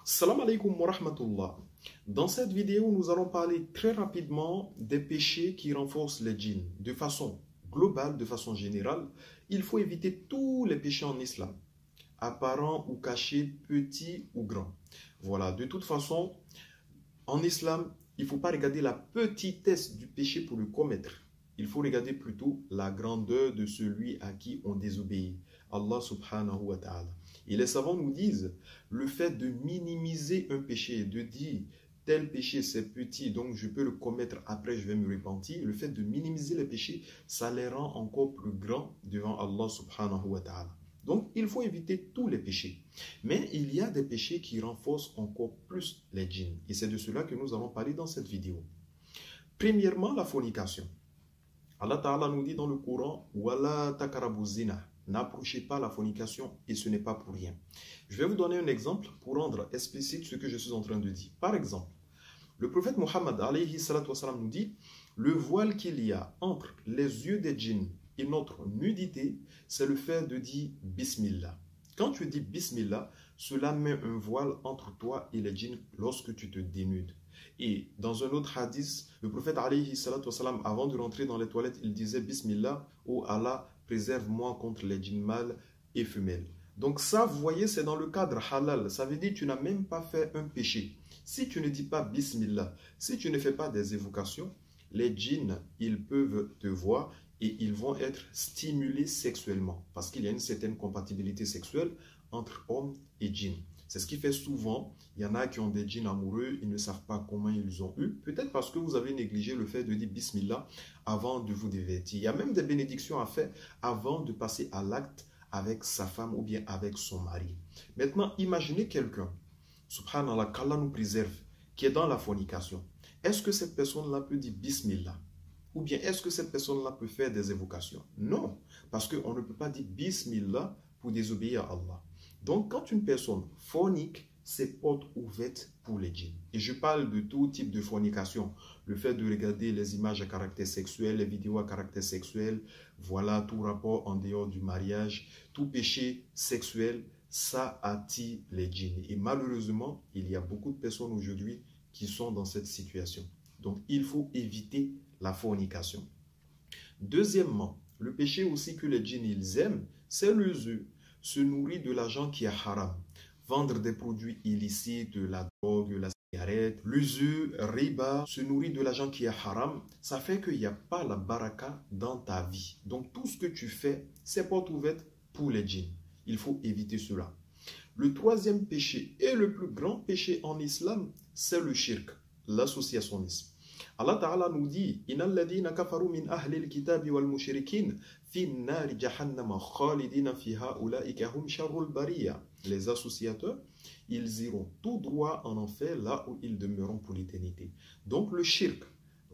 Salam alaikum wa rahmatullah. Dans cette vidéo, nous allons parler très rapidement des péchés qui renforcent les djinns. De façon globale, de façon générale, il faut éviter tous les péchés en islam, apparents ou cachés, petits ou grands. Voilà, de toute façon, en islam, il ne faut pas regarder la petitesse du péché pour le commettre. Il faut regarder plutôt la grandeur de celui à qui on désobéit. Allah subhanahu wa ta'ala. Et les savants nous disent, le fait de minimiser un péché, de dire tel péché c'est petit, donc je peux le commettre, après je vais me repentir, le fait de minimiser les péchés, ça les rend encore plus grands devant Allah subhanahu wa ta'ala. Donc il faut éviter tous les péchés. Mais il y a des péchés qui renforcent encore plus les djinns. Et c'est de cela que nous allons parler dans cette vidéo. Premièrement, la fornication. Allah Ta'ala nous dit dans le Coran, Wala takarabu zina. N'approchez pas la fornication et ce n'est pas pour rien. Je vais vous donner un exemple pour rendre explicite ce que je suis en train de dire. Par exemple, le prophète Mohammed alayhi salatu wassalam nous dit, le voile qu'il y a entre les yeux des djinns et notre nudité, c'est le fait de dire Bismillah. Quand tu dis Bismillah, cela met un voile entre toi et les djinns lorsque tu te dénudes. Et dans un autre hadith, le prophète alayhi salatu wassalam, avant de rentrer dans les toilettes, il disait Bismillah, ô Allah, préserve-moi contre les djinns mâles et femelles. Donc ça, vous voyez, c'est dans le cadre halal. Ça veut dire que tu n'as même pas fait un péché. Si tu ne dis pas Bismillah, si tu ne fais pas des évocations, les djinns, ils peuvent te voir et ils vont être stimulés sexuellement. Parce qu'il y a une certaine compatibilité sexuelle entre hommes et djinns. C'est ce qui fait souvent, il y en a qui ont des djinns amoureux, ils ne savent pas comment ils ont eu. Peut-être parce que vous avez négligé le fait de dire Bismillah avant de vous dévertir. Il y a même des bénédictions à faire avant de passer à l'acte avec sa femme ou bien avec son mari. Maintenant, imaginez quelqu'un, subhanallah, qu'Allah nous préserve, qui est dans la fornication. Est-ce que cette personne-là peut dire Bismillah? Ou bien est-ce que cette personne-là peut faire des évocations? Non, parce qu'on ne peut pas dire Bismillah pour désobéir à Allah. Donc, quand une personne fornique, c'est porte ouverte pour les djinns. Et je parle de tout type de fornication. Le fait de regarder les images à caractère sexuel, les vidéos à caractère sexuel, voilà, tout rapport en dehors du mariage, tout péché sexuel, ça attire les djinns. Et malheureusement, il y a beaucoup de personnes aujourd'hui qui sont dans cette situation. Donc, il faut éviter la fornication. Deuxièmement, le péché aussi que les djinns ils aiment, c'est le jeu. Se nourrir de l'argent qui est haram, vendre des produits illicites, la drogue, la cigarette, l'usure, riba, se nourrir de l'argent qui est haram, ça fait qu'il n'y a pas la baraka dans ta vie. Donc tout ce que tu fais, c'est porte ouverte pour les djinns. Il faut éviter cela. Le troisième péché et le plus grand péché en islam, c'est le shirk, l'associationnisme. Allah Ta'ala nous dit Innal ladhina kafaru min ahli al-kitabi wal mushrikin fi nar jahannama khalidina fiha ulaika hum sharrul bariya. Les associateurs, ils iront tout droit en enfer là où ils demeureront pour l'éternité. Donc le shirk,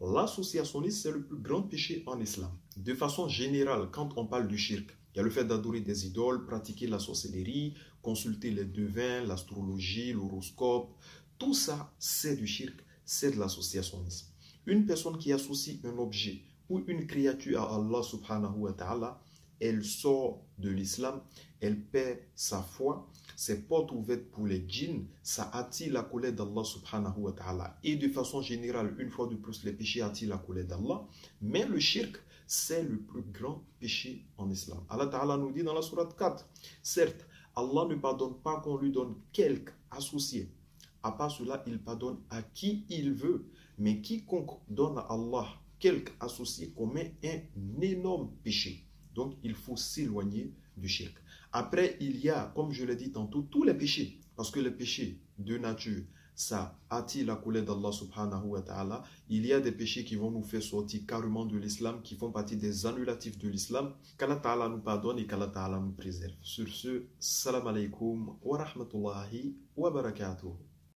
l'associationnisme, c'est le plus grand péché en islam. De façon générale, quand on parle du shirk, il y a le fait d'adorer des idoles, pratiquer la sorcellerie, consulter les devins, l'astrologie, l'horoscope, tout ça c'est du shirk, c'est de l'associationnisme. Une personne qui associe un objet ou une créature à Allah subhanahu wa ta'ala, elle sort de l'islam, elle perd sa foi, ses portes ouvertes pour les djinns, ça attire la colère d'Allah subhanahu wa ta'ala. Et de façon générale, une fois de plus, les péchés attirent la colère d'Allah. Mais le shirk, c'est le plus grand péché en islam. Allah ta'ala nous dit dans la sourate 4, certes, Allah ne pardonne pas qu'on lui donne quelque associé. À part cela, il pardonne à qui il veut. Mais quiconque donne à Allah quelque associé commet un énorme péché. Donc, il faut s'éloigner du shirk. Après, il y a, comme je l'ai dit tantôt, tous les péchés. Parce que les péchés de nature, ça attire la colère d'Allah subhanahu wa ta'ala. Il y a des péchés qui vont nous faire sortir carrément de l'islam, qui font partie des annulatifs de l'islam. Qu'Allah ta'ala nous pardonne et qu'Allah ta'ala nous préserve. Sur ce, salam alaikum wa rahmatullahi wa barakatuh.